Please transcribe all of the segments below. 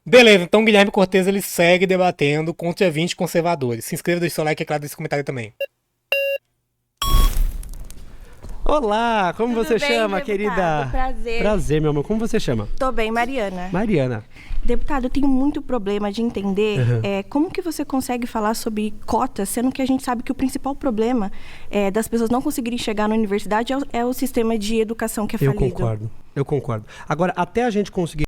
Beleza, então Guilherme Cortez ele segue debatendo contra 20 conservadores. Se inscreva, deixe seu like e é claro, deixe seu comentário também. Olá, como Tudo você bem, chama, deputado? querida? Prazer. Prazer, meu amor. Como você chama? Tô bem, Mariana. Mariana. Deputado, eu tenho muito problema de entender como que você consegue falar sobre cotas, sendo que a gente sabe que o principal problema das pessoas não conseguirem chegar na universidade é o sistema de educação que é falido. Eu concordo. Agora, até a gente conseguir...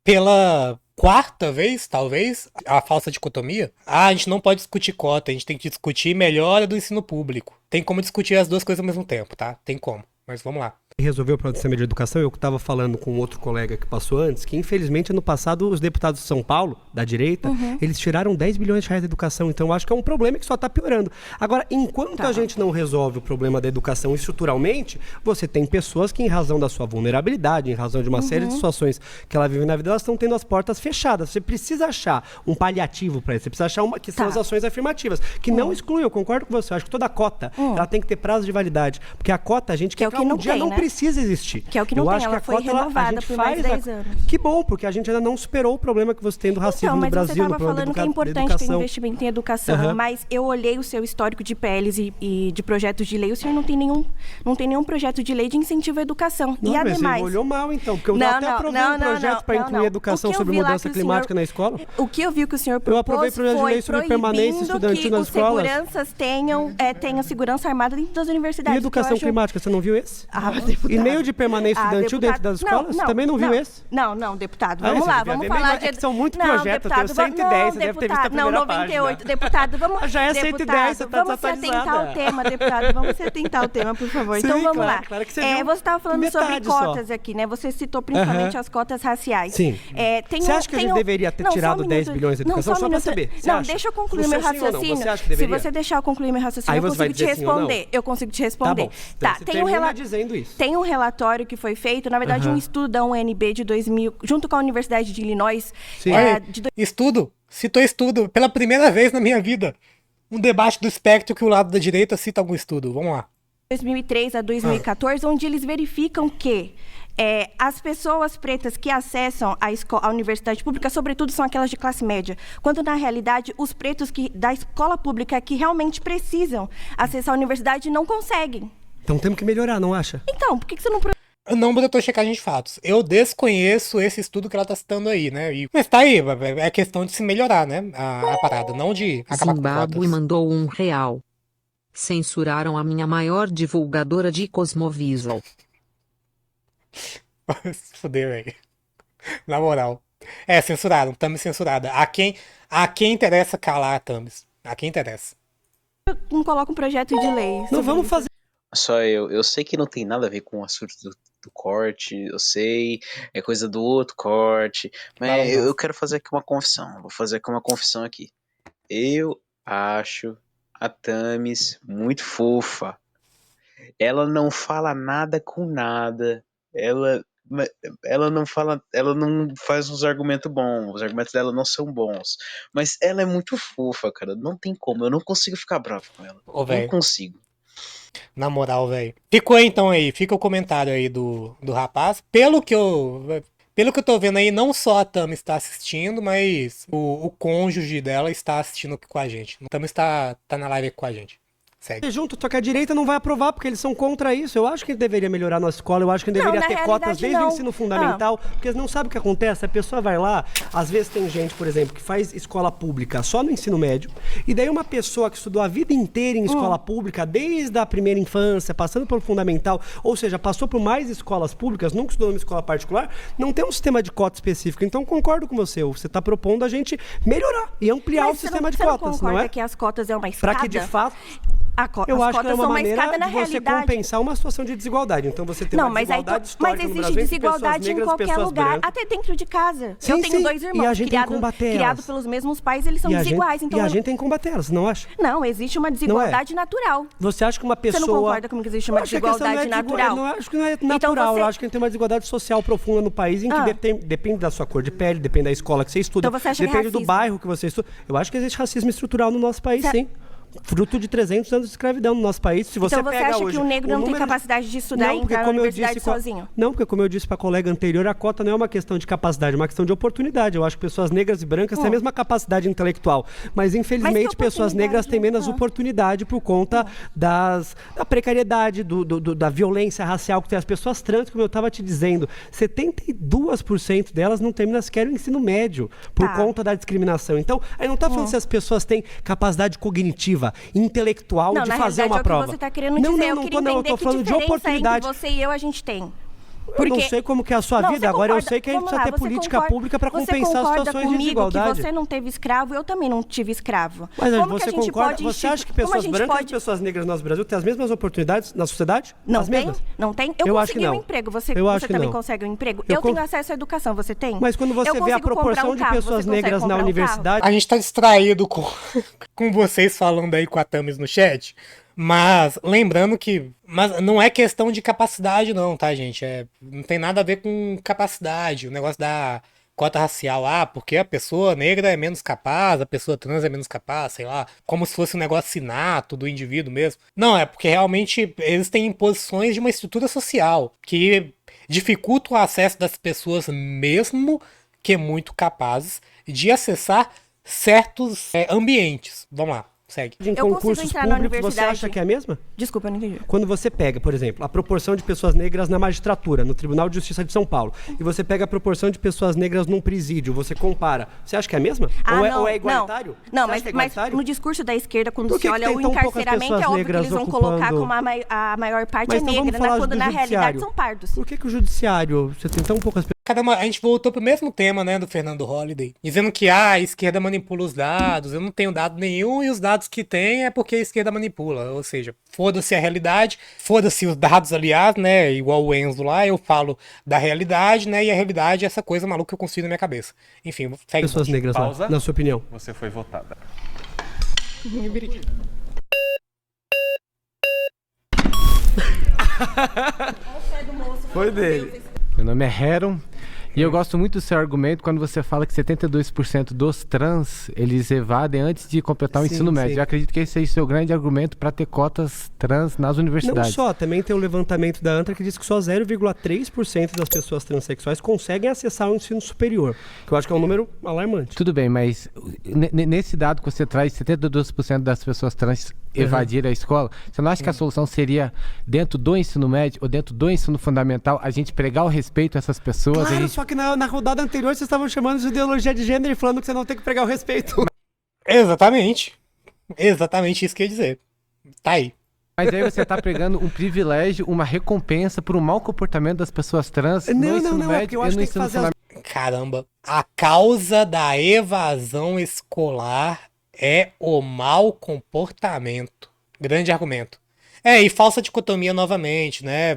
Pela quarta vez, talvez, a falsa dicotomia, a gente não pode discutir cota, a gente tem que discutir melhora do ensino público. Tem como discutir as duas coisas ao mesmo tempo, tá? Tem como, mas vamos lá. Resolver o problema do sistema de educação, eu estava falando com outro colega que passou antes, que infelizmente ano passado os deputados de São Paulo, da direita, eles tiraram 10 bilhões de reais da educação, então eu acho que é um problema que só está piorando. Agora, enquanto a gente não resolve o problema da educação estruturalmente, você tem pessoas que em razão da sua vulnerabilidade, em razão de uma série de situações que ela vive na vida, elas estão tendo as portas fechadas. Você precisa achar um paliativo para isso, você precisa achar uma que são as ações afirmativas, que não excluem, eu concordo com você, eu acho que toda cota, ela tem que ter prazo de validade, porque a cota a gente Que é o que não tem, né? Precisa existir. Que é o que não eu tem, acho ela que a foi cota, renovada por mais de 10 anos. Que bom, porque a gente ainda não superou o problema que você tem do racismo no Brasil, Então, no mas você estava problema falando que é importante ter investimento em educação, mas eu olhei o seu histórico de PLs e de projetos de lei, o senhor não tem nenhum projeto de lei de incentivo à educação. Não, e mas ademais... você olhou mal, então, porque eu até aprovei um projeto para incluir educação sobre mudança climática na escola. O que eu vi que o senhor propôs foi proibindo que os seguranças tenham segurança armada dentro das universidades. E educação climática, você não viu esse? E meio de permanência estudantil dentro das escolas? Você também não viu esse? Não, deputado, vamos lá, vamos falar de... São muitos projetos, eu tenho 110, você deve ter visto a primeira Não, 98, página. deputado, vamos... Já é 110, você tá vamos se atentar ao tema, deputado, vamos se atentar ao tema, por favor. Então vamos lá. Claro que você viu você estava falando sobre cotas só. aqui, né? Você citou principalmente as cotas raciais. Sim. Você acha que a gente deveria ter tirado 10 bilhões de educação? Só pra saber. Não, deixa eu concluir meu raciocínio. Se você deixar eu concluir meu raciocínio, eu consigo te responder. Eu consigo te responder. Tá bom. Dizendo isso. Tem um relatório que foi feito, na verdade, um estudo da UNB de 2000, junto com a Universidade de Illinois. Estudo? Citou estudo. Pela primeira vez na minha vida. Um debate do espectro que o lado da direita cita algum estudo. Vamos lá. 2003 a 2014, onde eles verificam que as pessoas pretas que acessam a universidade pública, sobretudo, são aquelas de classe média, quando, na realidade, os pretos da escola pública que realmente precisam acessar a universidade não conseguem. Então temos que melhorar, não acha? Então, por que você não... Não botou checagem de fatos. Eu desconheço esse estudo que ela tá citando aí, né? Mas tá aí, é questão de se melhorar, né? A parada, não de acabar com cotas. Zimbábue mandou R$1. Censuraram a minha maior divulgadora de Cosmovisual. Se fuder, velho. Na moral. Censuraram. Thames censurada. A quem interessa calar, Thames? A quem interessa? Não coloca um projeto de lei. Não vamos fazer. Só eu sei que não tem nada a ver com o assunto do corte, eu sei, é coisa do outro corte, mas eu quero fazer aqui uma confissão, vou fazer aqui uma confissão aqui. Eu acho a Thames muito fofa. Ela não fala nada com nada, ela não faz uns argumentos bons, os argumentos dela não são bons, mas ela é muito fofa, cara, não tem como, eu não consigo ficar bravo com ela, não consigo. Na moral, velho. Ficou então aí, fica o comentário aí do rapaz. Pelo que eu tô vendo aí, não só a Tami está assistindo, mas o cônjuge dela está assistindo aqui com a gente. A Tami está na live aqui com a gente. Segue. Junto, só que a direita não vai aprovar porque eles são contra isso. Eu acho que deveria melhorar a nossa escola, eu acho que deveria ter cotas desde o ensino fundamental, porque não sabe o que acontece, a pessoa vai lá, às vezes tem gente, por exemplo, que faz escola pública só no ensino médio, e daí uma pessoa que estudou a vida inteira em escola pública, desde a primeira infância, passando pelo fundamental, ou seja, passou por mais escolas públicas, nunca estudou numa escola particular, não tem um sistema de cota específico. Então concordo com você está propondo a gente melhorar e ampliar o sistema de cotas, não é? Que as cotas é uma escada? Para que de fato... Eu acho que é uma maneira de você compensar uma situação de desigualdade. Então você tem uma desigualdade histórica no Brasil. Mas existe desigualdade em qualquer lugar, até dentro de casa. Eu tenho 2 irmãos criados pelos mesmos pais, eles são desiguais. E a gente tem que combater elas, não acha? Não, existe uma desigualdade natural. Você acha que uma pessoa... Você não concorda comigo que existe uma desigualdade natural? Eu não acho que não é natural. Eu acho que a gente tem uma desigualdade social profunda no país em que depende da sua cor de pele, depende da escola que você estuda, depende do bairro que você estuda. Eu acho que existe racismo estrutural no nosso país, sim. fruto de 300 anos de escravidão no nosso país. Se você Então você pega acha hoje, que o negro não tem número... capacidade de estudar e porque entrar na como eu universidade disse, sozinho? Não, porque como eu disse para a colega anterior, a cota não é uma questão de capacidade, é uma questão de oportunidade. Eu acho que pessoas negras e brancas têm a mesma capacidade intelectual, mas infelizmente pessoas negras têm menos oportunidade por conta da precariedade, da violência racial que tem. As pessoas trans, como eu estava te dizendo, 72% delas não terminam sequer o ensino médio por conta da discriminação. Então, aí não está falando se as pessoas têm capacidade cognitiva, intelectual Não, de na fazer realidade, uma é o prova. que você está querendo dizer. Eu queria entender tô que falando de diferença oportunidade. entre você e eu a gente tem. Eu não sei como que é a sua Não, vida, você agora eu concorda- sei que a gente vamos precisa lá, ter você política concorda- pública para você compensar as concorda situações de comigo desigualdade. que você não teve escravo, eu também não tive escravo. Mas Como que você a gente concorda? pode Você acha que como a pessoas gente brancas pode- e pessoas negras no nosso Brasil têm as mesmas oportunidades na sociedade? Não as tem? mesmas? Não tem? Eu acho que consegui não. um emprego. Você Eu acho que também não. consegue um emprego? Eu Eu tenho acesso à educação, você tem? Mas quando você Eu vê a consigo comprar proporção um de carro, pessoas você consegue negras na comprar um universidade... A gente tá distraído com vocês falando aí com a Thames no chat, mas lembrando que mas não é questão de capacidade não, tá, gente? Não tem nada a ver com capacidade, o negócio da cota racial, porque a pessoa negra é menos capaz, a pessoa trans é menos capaz, sei lá, como se fosse um negócio inato do indivíduo mesmo. Não, é porque realmente eles têm imposições de uma estrutura social que dificultam o acesso das pessoas, mesmo que muito capazes, de acessar certos ambientes. Vamos lá, segue. Em Eu consigo concursos entrar na públicos, você universidade. acha que é a mesma? Desculpa, eu não entendi. Quando você pega, por exemplo, a proporção de pessoas negras na magistratura, no Tribunal de Justiça de São Paulo, e você pega a proporção de pessoas negras num presídio, você compara, você acha que é a mesma? Ou é igualitário? Não, Você acha que é mas igualitário? no discurso da esquerda, quando Por que se que olha tem o tão poucas encarceramento, pessoas é óbvio que negras eles vão colocar ocupando- como a maior parte Mas é então vamos negra, né? falar Quando do na realidade judiciário. são pardos. Por que o judiciário, você tem tão poucas pessoas... A gente voltou pro mesmo tema, né, do Fernando Holliday, dizendo que a esquerda manipula os dados, eu não tenho dado nenhum e os dados que tem é porque a esquerda manipula, ou seja, foda-se a realidade, foda-se os dados, aliás, né, igual o Enzo lá, eu falo da realidade, né, e a realidade é essa coisa maluca que eu construí na minha cabeça. Enfim, segue. Pessoas negras lá, Pausa. na sua opinião? Você foi votada. Foi dele. Meu nome é Heron e eu gosto muito do seu argumento quando você fala que 72% dos trans eles evadem antes de completar o Sim, ensino médio. sim. Eu acredito que esse seja o seu grande argumento para ter cotas trans nas Não universidades. só, também tem o levantamento da ANTRA que diz que só 0,3% das pessoas transexuais conseguem acessar o ensino superior, que eu acho que é um número alarmante. Tudo bem, mas nesse dado que você traz, 72% das pessoas trans evadir a escola, você não acha que a solução seria dentro do ensino médio ou dentro do ensino fundamental a gente pregar o respeito a essas pessoas? Claro, a gente... só que na rodada anterior vocês estavam chamando de ideologia de gênero e falando que você não tem que pregar o respeito. Exatamente. Exatamente isso que eu ia dizer. Tá aí. Mas aí você está pregando um privilégio, uma recompensa por um mau comportamento das pessoas trans no ensino Não, é porque médio eu e acho no que tem que ensino fazer as... fundamental. Caramba, a causa da evasão escolar é o mau comportamento. Grande argumento. E falsa dicotomia novamente, né?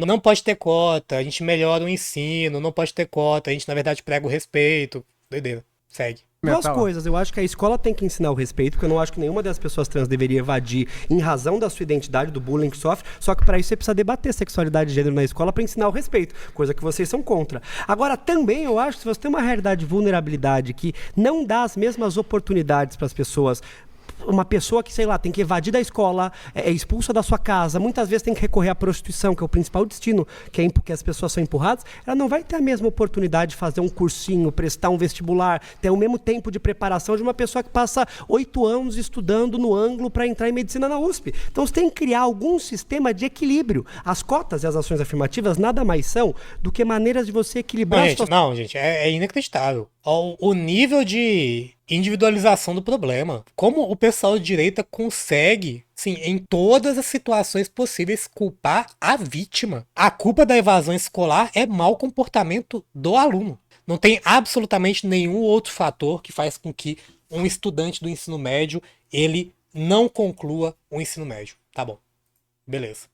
Não pode ter cota, a gente melhora o ensino, não pode ter cota, a gente na verdade prega o respeito. Doideira. Segue. Duas Mental. coisas, eu acho que a escola tem que ensinar o respeito, porque eu não acho que nenhuma das pessoas trans deveria evadir em razão da sua identidade, do bullying que sofre, só que para isso você precisa debater sexualidade e gênero na escola para ensinar o respeito, coisa que vocês são contra. Agora, também eu acho que se você tem uma realidade de vulnerabilidade que não dá as mesmas oportunidades para as pessoas, uma pessoa que, sei lá, tem que evadir da escola, é expulsa da sua casa, muitas vezes tem que recorrer à prostituição, que é o principal destino, que as pessoas são empurradas, ela não vai ter a mesma oportunidade de fazer um cursinho, prestar um vestibular, ter o mesmo tempo de preparação de uma pessoa que passa 8 anos estudando no ângulo para entrar em medicina na USP. Então você tem que criar algum sistema de equilíbrio. As cotas e as ações afirmativas nada mais são do que maneiras de você equilibrar as suas... Não, gente, é inacreditável. O nível de individualização do problema. Como o pessoal de direita consegue, sim, em todas as situações possíveis, culpar a vítima. A culpa da evasão escolar é mau comportamento do aluno. Não tem absolutamente nenhum outro fator que faz com que um estudante do ensino médio, ele não conclua o ensino médio. Tá bom. Beleza.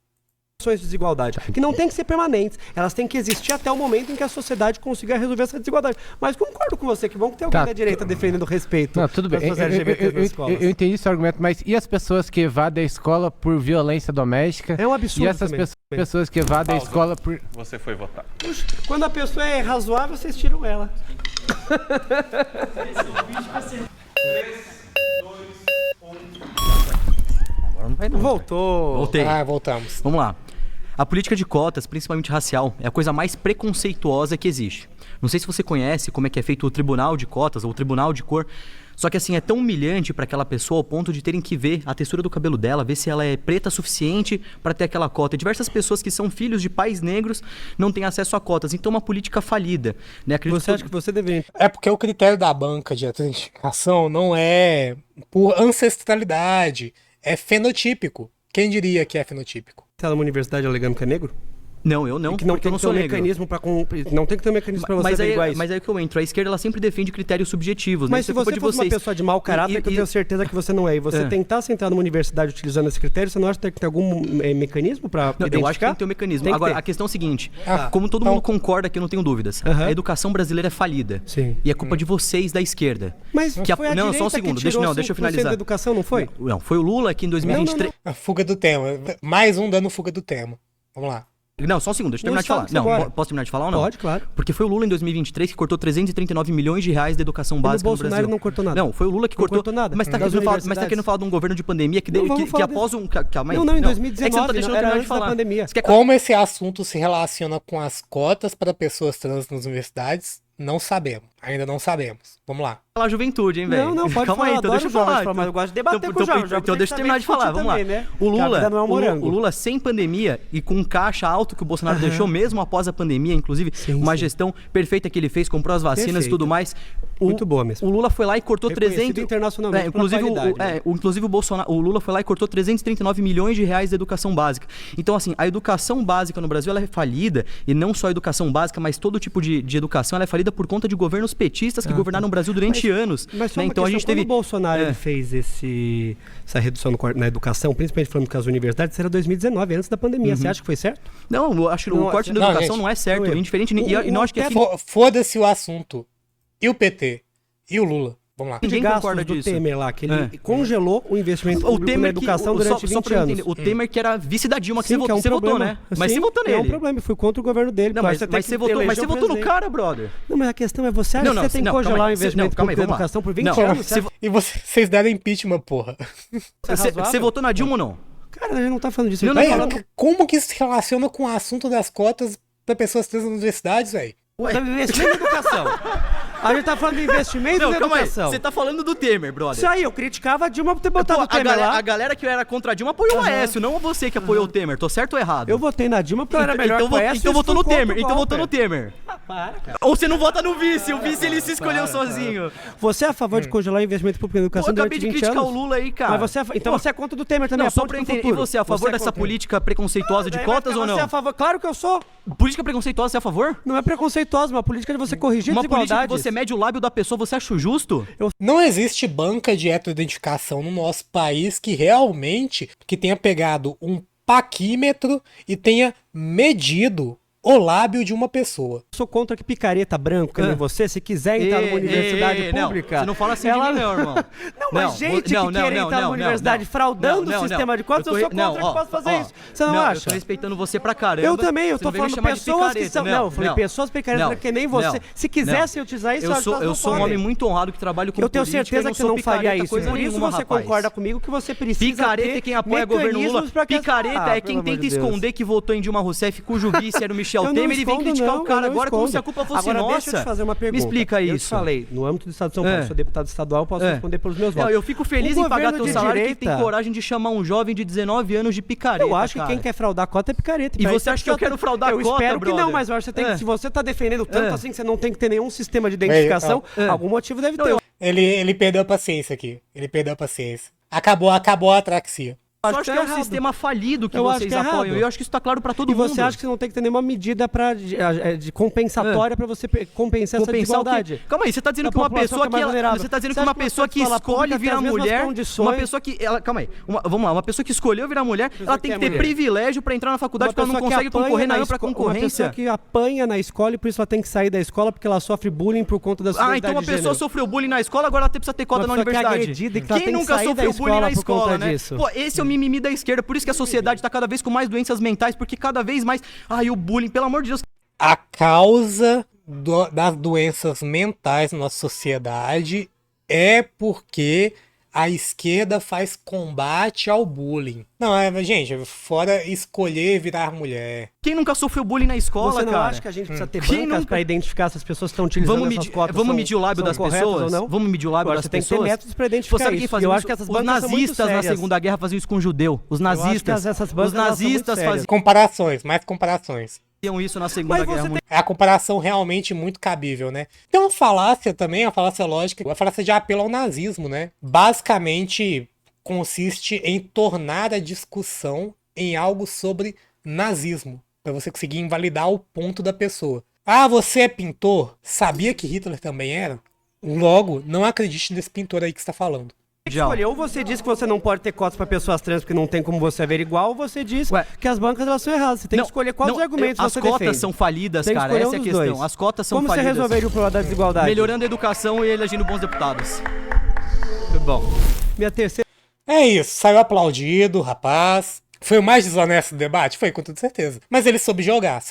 de desigualdade, que não tem que ser permanentes, elas têm que existir até o momento em que a sociedade consiga resolver essa desigualdade. Mas concordo com você, que bom que tem alguém da direita defendendo o respeito. Não, tudo bem. das pessoas LGBTs nas escolas. Eu entendi esse argumento, mas e as pessoas que evadem a escola por violência doméstica? É um absurdo E essas também. pessoas que evadem a Pausa. escola por... Você foi votado. Puxa, quando a pessoa é razoável, vocês tiram ela. Voltou. Voltei. Voltamos. Vamos lá. A política de cotas, principalmente racial, é a coisa mais preconceituosa que existe. Não sei se você conhece como é que é feito o tribunal de cotas ou o tribunal de cor. Só que assim, é tão humilhante para aquela pessoa ao ponto de terem que ver a textura do cabelo dela, ver se ela é preta suficiente para ter aquela cota. E diversas pessoas que são filhos de pais negros não têm acesso a cotas. Então é uma política falida. Né? Você acha que você deveria... É porque o critério da banca de identificação não é por ancestralidade, é fenotípico. Quem diria que é fenotípico? Tá numa universidade alegando que é negro? Não, eu não, que não porque eu tem não que ter sou um negro. mecanismo para não tem que ter um mecanismo para você Mas averiguar isso. mas aí que eu entro. A esquerda ela sempre defende critérios subjetivos. Mas né? se Isso é culpa você de fosse uma vocês. pessoa de mau caráter, que eu tenho certeza que você não é, e você tentar entrar numa universidade utilizando esse critério, você não acha que tem que ter algum mecanismo para identificar? Eu acho que tem que ter um mecanismo. Tem que Agora, ter. a questão é o seguinte, como todo mundo concorda que eu não tenho dúvidas, a educação brasileira é falida. Sim. E é culpa de vocês da esquerda. Mas foi a não, direita só um segundo, que tirou deixa eu 5% finalizar. da educação, não foi? Não, foi o Lula que em 2023... A fuga do tema. Mais um dando fuga do tema. Vamos lá. Não, só um segundo, deixa eu terminar de falar. Não, posso terminar de falar ou não? Pode, claro. Porque foi o Lula em 2023 que cortou 339 milhões de reais da educação básica no Brasil. O Bolsonaro não cortou nada. Não, foi o Lula que cortou. Não cortou nada. Mas tá querendo falar de um governo de pandemia que após um... Calma aí. Não, em 2019, é que você não tá deixando eu era terminar de antes da falar. pandemia. Você quer... Como esse assunto se relaciona com as cotas para pessoas trans nas universidades, não sabemos. Ainda não sabemos. Vamos lá. Falar juventude, hein, velho? Não, pode Calma falar. aí, então deixa eu falar. Mas eu gosto de debater com o jovem. Então deixa eu terminar de falar, vamos lá. Também, né? O Lula, Lula sem pandemia e com um caixa alto que o Bolsonaro deixou mesmo após a pandemia, inclusive uma gestão perfeita que ele fez, comprou as vacinas e tudo mais. Muito boa mesmo. O Lula foi lá e cortou 300... internacionalmente inclusive o Lula foi lá e cortou 339 milhões de reais da educação básica. Então assim, a educação básica no Brasil ela é falida, e não só a educação básica, mas todo tipo de educação ela é falida por conta de governos petistas que governaram o Brasil durante anos. Mas só né? uma Então a questão, gente teve... quando o Bolsonaro ele fez essa redução na educação, principalmente falando com as universidades, isso era 2019, antes da pandemia. Você acha que foi certo? Não, eu acho que o corte da educação não é certo, indiferente. E não acho que assim... Foda-se o assunto. E o PT? E o Lula? Vamos lá. Ninguém concorda do disso. Temer lá, que ele congelou o investimento público na educação durante 20 anos. O Temer que era vice da Dilma, que Sim, você votou, né? Mas você votou nele. É um problema, fui contra o governo dele. Não, mas você votou no cara, brother. Não, mas a questão é, você acha que você tem que congelar o investimento público na educação por 20 anos? E vocês deram impeachment, porra. Você votou na Dilma ou não? Cara, a gente não tá falando disso. Como que isso se relaciona com o assunto das cotas para pessoas trans nas universidades, velho? Investimento em educação. A gente tá falando de investimento na educação. Você tá falando do Temer, brother. Isso aí, eu criticava a Dilma por ter botado o Temer lá. A galera que era contra a Dilma apoiou o Aécio, não você que apoiou o Temer. Tô certo ou errado? Eu votei na Dilma porque era melhor que o Aécio. Então votou no Temer. Então votou no Temer. Para, cara. Ou você não vota no vice. O vice ele se escolheu sozinho. Você é a favor de congelar o investimento público na educação durante 20 anos? Eu acabei de criticar o Lula aí, cara. Mas então você é contra do Temer também. Não, só pra entender. E você é a favor dessa política preconceituosa de cotas ou não? Você é a favor? Claro que eu sou. Política preconceituosa, você é a favor? Não é preconceituosa, uma política de você corrigir uma desigualdades. Uma política que você mede o lábio da pessoa, você acha justo? Não existe banca de heteroidentificação no nosso país que realmente tenha pegado um paquímetro e tenha medido o lábio de uma pessoa. Eu sou contra que picareta branco, que nem você, se quiser entrar numa universidade pública... Não, você não fala assim de mim, não, irmão. Não, mas gente que quer entrar numa universidade fraudando o sistema de cotas, eu sou contra que possa fazer isso. Você não acha? Eu tô respeitando você pra caramba. Eu também, eu tô falando pessoas que são... Não, eu falei pessoas picaretas que nem você. Se quisessem utilizar isso, eu sou um homem muito honrado que trabalho com política. Eu tenho certeza que você não faria isso. Por isso você concorda comigo que você precisa picareta é quem apoia o governo Lula. Picareta é quem tenta esconder que votou em Dilma Rousseff, cujo vice era o Michel Temer, e vem criticar o cara agora como se a culpa fosse nossa. Deixa eu te fazer uma pergunta. Me explica isso. Eu te falei, no âmbito do Estado de São Paulo, sou deputado estadual, posso responder pelos meus votos. Eu fico feliz em pagar teu salário que tem coragem de chamar um jovem de 19 anos de picareta. Eu acho que quem quer fraudar a cota é picareta. E você acha que eu quero fraudar a cota, Eu espero que brother? não, mas eu acho que você tem que, se você tá defendendo tanto assim que você não tem que ter nenhum sistema de identificação, algum motivo deve ter. Ele perdeu a paciência aqui. Ele perdeu a paciência. Acabou a atraxia. Eu acho que é um sistema falido que vocês apoiam. Eu acho que isso tá claro pra todo mundo. E você acha que você não tem que ter nenhuma medida de compensatória pra você compensar essa desigualdade? Calma aí, você tá dizendo que uma pessoa que você tá dizendo que uma pessoa que escolhe virar mulher, uma pessoa que calma aí, vamos lá, uma pessoa que escolheu virar mulher, ela tem que ter privilégio pra entrar na faculdade, porque ela não consegue concorrer na ampla concorrência. Uma pessoa que apanha na escola e por isso ela tem que sair da escola porque ela sofre bullying por conta da sua então uma pessoa sofreu bullying na escola, agora ela precisa ter cota na universidade. Quem nunca sofreu bullying na escola, né? Pô, esse é o mimimi da esquerda. Por isso que a sociedade está cada vez com mais doenças mentais, porque cada vez mais... o bullying, pelo amor de Deus. A causa das doenças mentais na nossa sociedade é porque A esquerda faz combate ao bullying. Não, gente, fora escolher virar mulher. Quem nunca sofreu bullying na escola, Você não cara? acha que a gente precisa ter Quem bancas nunca- pra identificar se as pessoas que estão utilizando essas cotas Vamos são- medir o lábio são das corretas pessoas? ou não? Vamos medir o lábio Eu das acho que tem que ter pessoas? métodos pra identificar Você sabe quem isso. fazia E eu isso? acho que essas Os bancas são muito nazistas na sérias. Segunda Guerra faziam isso com judeu. Os acho que nazistas, essas os bancas, elas são muito nazistas sérias. Comparações, mais comparações. faziam isso na Segunda Mas Guerra você Mundial. É a comparação realmente muito cabível, né? Tem uma falácia também, a falácia lógica, a falácia de apelo ao nazismo, né? Basicamente consiste em tornar a discussão em algo sobre nazismo, para você conseguir invalidar o ponto da pessoa. Ah, você é pintor? Sabia que Hitler também era? Logo, não acredite nesse pintor aí que está falando. Escolher, ou você diz que você não pode ter cotas para pessoas trans porque não tem como você averiguar, ou você diz Ué. que as bancas elas são erradas. Você tem Não, que escolher quais não, os argumentos as você cotas defende. são falidas, Tem que cara. escolher Essa é a um dos questão. dois. As cotas são Como falidas. você resolveria o problema da desigualdade? Melhorando a educação e elegendo bons deputados. Bom, minha terceira... É isso, saiu aplaudido, rapaz. Foi o mais desonesto do debate? Foi, com toda certeza. Mas ele soube jogar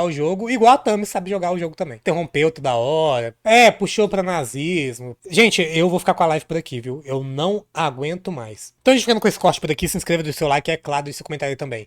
o jogo, igual a Tami sabe jogar o jogo também. Interrompeu toda hora. Puxou pra nazismo. Gente, eu vou ficar com a live por aqui, viu? Eu não aguento mais. Então a gente ficando com esse corte por aqui, se inscreva, deixa o seu like, é claro, e seu comentário também.